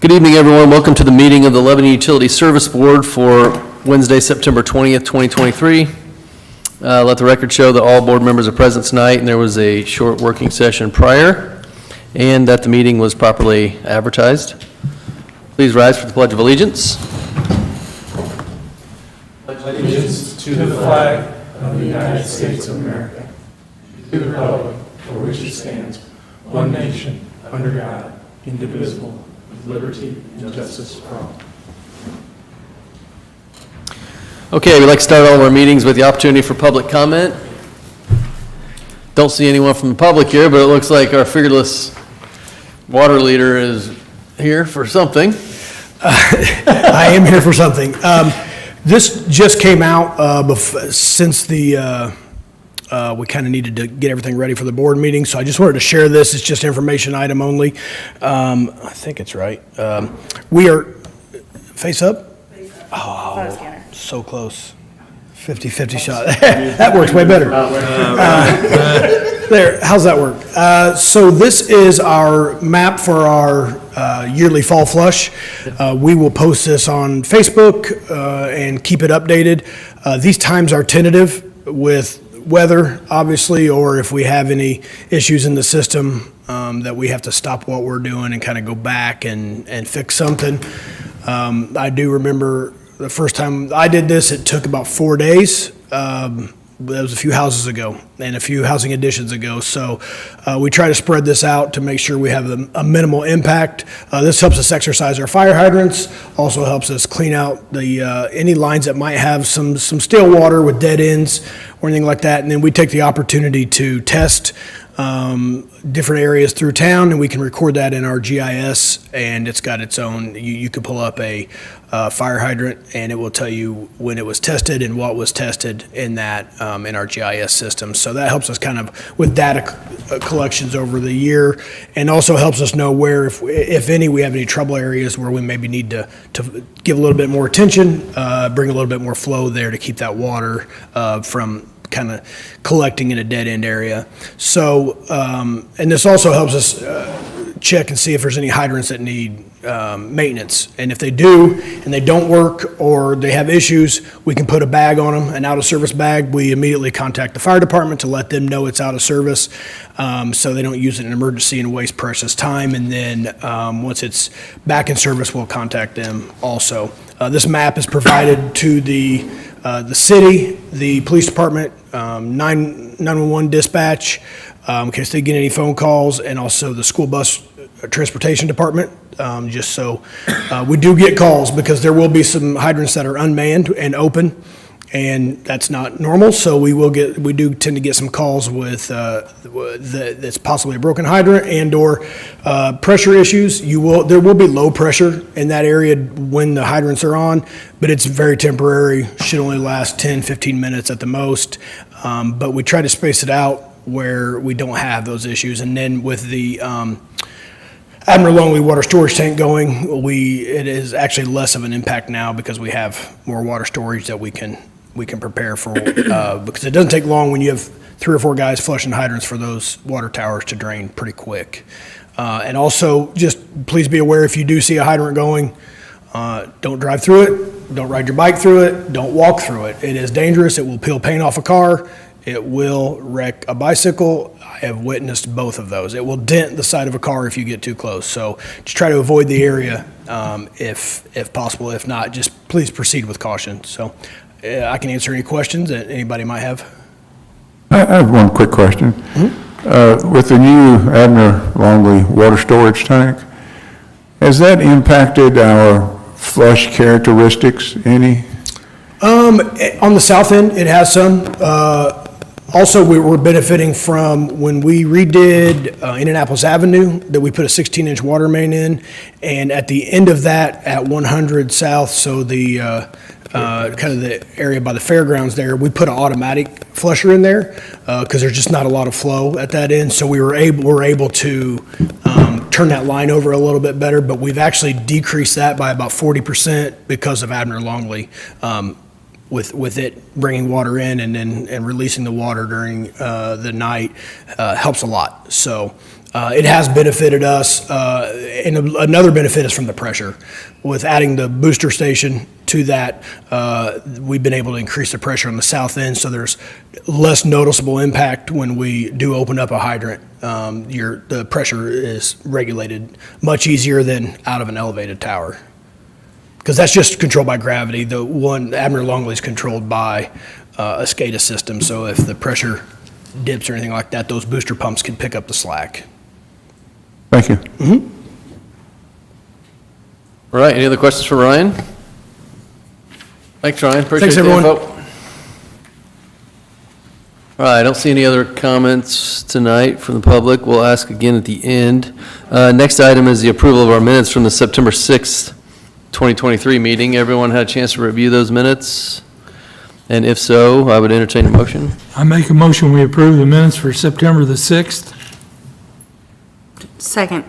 Good evening, everyone. Welcome to the meeting of the Lebanon Utility Service Board for Wednesday, September 20th, 2023. Let the record show that all board members are present tonight, and there was a short working session prior, and that the meeting was properly advertised. Please rise for the Pledge of Allegiance. Allegiance to the flag of the United States of America, to the republic for which it stands, one nation, under God, indivisible, with liberty and justice for all. Okay, we'd like to start all of our meetings with the opportunity for public comment. Don't see anyone from the public here, but it looks like our fearless water leader is here for something. I am here for something. This just came out since the we kind of needed to get everything ready for the board meeting, so I just wanted to share this. It's just information item only. I think it's right. We are face up. Oh, so close. 50-50 shot. That works way better. There, how's that work? So this is our map for our yearly fall flush. We will post this on Facebook and keep it updated. These times are tentative with weather, obviously, or if we have any issues in the system that we have to stop what we're doing and kind of go back and fix something. I do remember the first time I did this, it took about 4 days. That was a few houses ago and a few housing additions ago. So we try to spread this out to make sure we have a minimal impact. This helps us exercise our fire hydrants, also helps us clean out the any lines that might have some stale water with dead ends or anything like that. And then we take the opportunity to test different areas through town, and we can record that in our GIS, and it's got its own, you can pull up a fire hydrant and it will tell you when it was tested and what was tested in that in our GIS system. So that helps us kind of with data collections over the year, and also helps us know where, if any, we have any trouble areas where we maybe need to give a little bit more attention, bring a little bit more flow there to keep that water from kind of collecting in a dead end area. So, and this also helps us check and see if there's any hydrants that need maintenance. And if they do, and they don't work or they have issues, we can put a bag on them, an out of service bag. We immediately contact the fire department to let them know it's out of service, so they don't use it in an emergency and waste precious time. And then once it's back in service, we'll contact them also. This map is provided to the city, the police department, 911 dispatch, in case they get any phone calls, and also the school bus transportation department, just so we do get calls, because there will be some hydrants that are unmanned and open, and that's not normal. So we do tend to get some calls with that's possibly a broken hydrant and or pressure issues. There will be low pressure in that area when the hydrants are on, but it's very temporary, should only last 10-15 minutes at the most. But we try to space it out where we don't have those issues. And then with the Admiral Longley water storage tank going, it is actually less of an impact now because we have more water storage that we can prepare for, because it doesn't take long when you have 3 or 4 guys flushing hydrants for those water towers to drain pretty quick. And also, just please be aware, if you do see a hydrant going, don't drive through it, don't ride your bike through it, don't walk through it. It is dangerous. It will peel paint off a car. It will wreck a bicycle. I have witnessed both of those. It will dent the side of a car if you get too close. So just try to avoid the area if possible. If not, just please proceed with caution. So I can answer any questions that anybody might have. I have one quick question. Mm-hmm. With the new Admiral Longley water storage tank, has that impacted our flush characteristics any? On the south end, it has some. Also, we were benefiting from when we redid Indianapolis Avenue, that we put a 16-inch water main in, and at the end of that, at 100 South, so the kind of the area by the fairgrounds there, we put an automatic flusher in there because there's just not a lot of flow at that end. So we're able to turn that line over a little bit better, but we've actually decreased that by about 40% because of Admiral Longley. With it bringing water in and releasing the water during the night helps a lot. So It has benefited us, and another benefit is from the pressure. With adding the booster station to that, we've been able to increase the pressure on the south end, so there's less noticeable impact when we do open up a hydrant. The pressure is regulated much easier than out of an elevated tower, because that's just controlled by gravity. The one, Abner Longley, is controlled by a SCADA system, so if the pressure dips or anything like that, those booster pumps can pick up the slack. Thank you. All right, any other questions for Ryan? Thanks, Ryan. Appreciate Thanks, the everyone. info. All right, I don't see any other comments tonight from the public. We'll ask again at the end. Next item is the approval of our minutes from the September 6th, 2023 meeting. Everyone had a chance to review those minutes? And if so, I would entertain a motion. I make a motion, we approve the minutes for September the 6th. Second.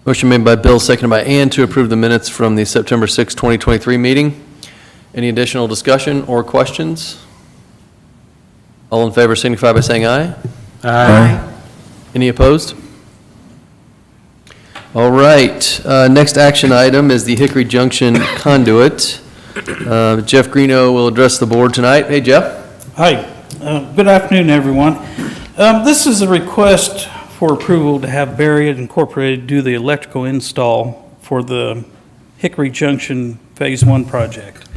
Motion made by Bill, seconded by Ann to approve the minutes from the September 6th, 2023 meeting. Any additional discussion or questions? All in favor signify by saying aye. Aye. Any opposed? All right, next action item is the Hickory Junction conduit. Jeff Greeno will address the board tonight. Hey, Jeff. Hi, good afternoon, everyone. This is a request for approval to have Barriott Incorporated do the electrical install for the Hickory Junction Phase 1 project.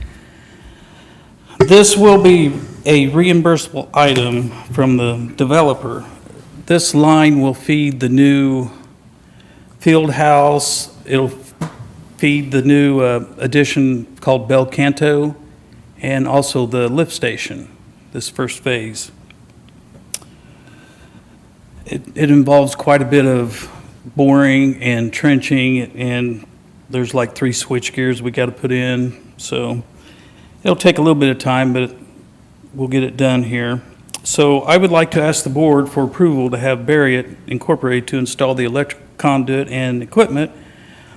This will be a reimbursable item from the developer. This line will feed the new field house. It'll feed the new addition called Bel Canto, and also the lift station, this first phase. It involves quite a bit of boring and trenching, and there's like 3 switch gears we got to put in, so it'll take a little bit of time, but we'll get it done here. So I would like to ask the board for approval to have Barriott Incorporated to install the electric conduit and equipment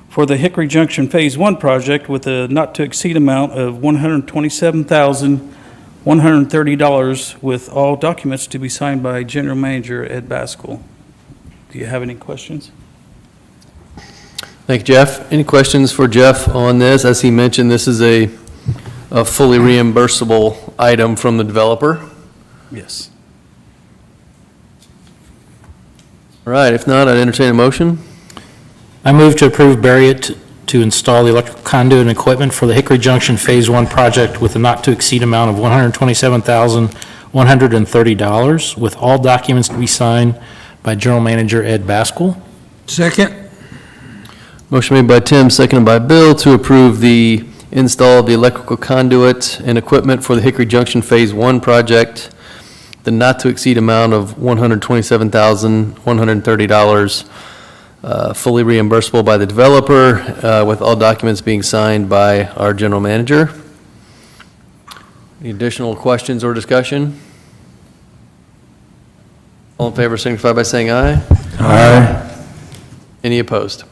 for the Hickory Junction Phase 1 project with a not-to-exceed amount of $127,130 with all documents to be signed by General Manager Ed Baskell. Do you have any questions? Thank you, Jeff. Any questions for Jeff on this? As he mentioned, this is a fully reimbursable item from the developer. Yes. All right, if not, I'd entertain a motion. I move to approve Barriott to install the electrical conduit and equipment for the Hickory Junction Phase 1 project with a not-to-exceed amount of $127,130, with all documents to be signed by General Manager Ed Baskell. Second. Motion made by Tim, seconded by Bill to approve the install of the electrical conduit and equipment for the Hickory Junction Phase 1 project, the not-to-exceed amount of $127,130, fully reimbursable by the developer, with all documents being signed by our general manager. Any additional questions or discussion? All in favor signify by saying aye. Aye. Any opposed?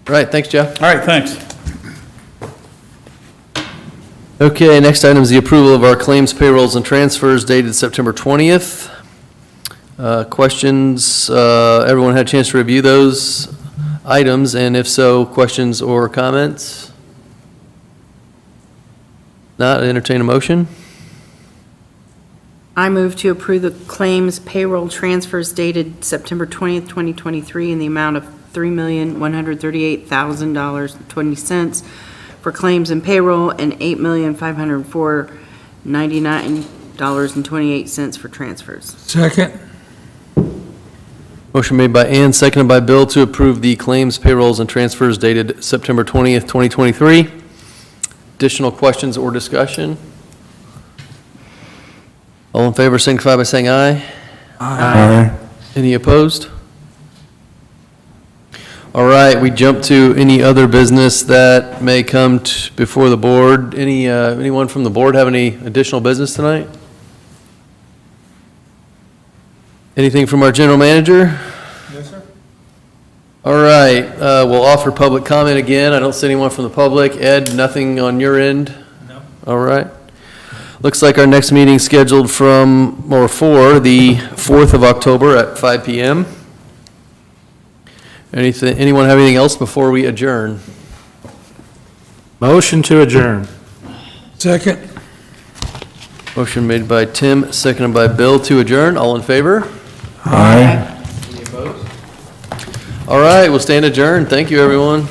All right, thanks, Jeff. All right, thanks. Okay, next item is the approval of our claims, payrolls, and transfers dated September 20th. Questions, everyone had a chance to review those items, and if so, questions or comments? Not, entertain a motion. I move to approve the claims payroll transfers dated September 20th, 2023 in the amount of $3,138,000.20 for claims and payroll and $8,504,099.28 for transfers. Second. Motion made by Ann, seconded by Bill to approve the claims, payrolls, and transfers dated September 20th, 2023. Additional questions or discussion? All in favor signify by saying aye. Aye. Any opposed? All right, we jump to any other business that may come before the board. Anyone from the board have any additional business tonight? Anything from our general manager? Yes, sir. All right, we'll offer public comment again. I don't see anyone from the public. Ed, nothing on your end? No. All right. Looks like our next meeting scheduled for the 4th of October at 5 PM. Anyone have anything else before we adjourn? Motion to adjourn. Second. Motion made by Tim, seconded by Bill to adjourn. All in favor? Aye. All right, we'll stand adjourned. Thank you, everyone.